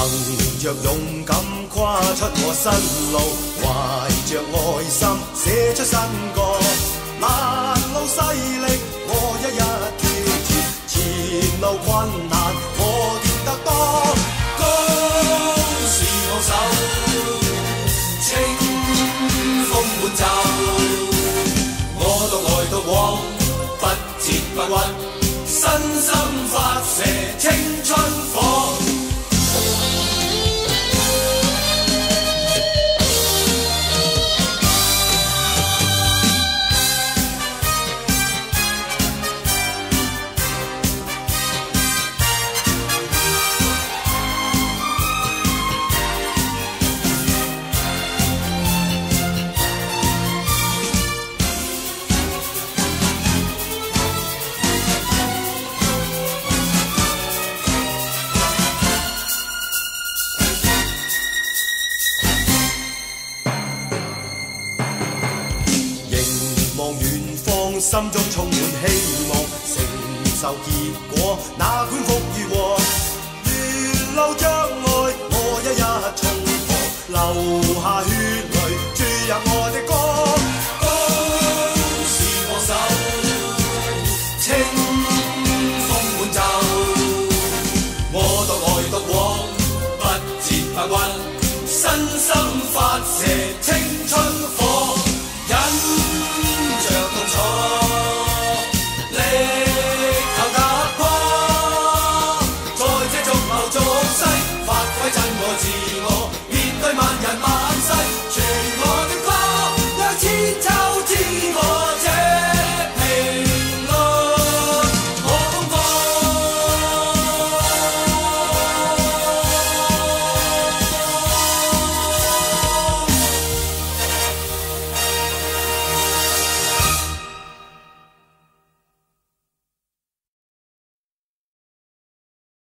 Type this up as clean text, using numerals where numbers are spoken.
凭着勇敢跨出我新路，怀着爱心写出新歌。难路势力我一一挑战，前路困难我见得多。高是我手，清风满袖，我獨來獨往，不折不屈，身心發射青春火。望遠方，心中充滿希望，承受結果，哪管福與禍。沿路障礙，我一一衝破，流下血淚，注入我的歌。歌是我手，清風滿袖，我獨來獨往，不折不屈，身心發射青春火。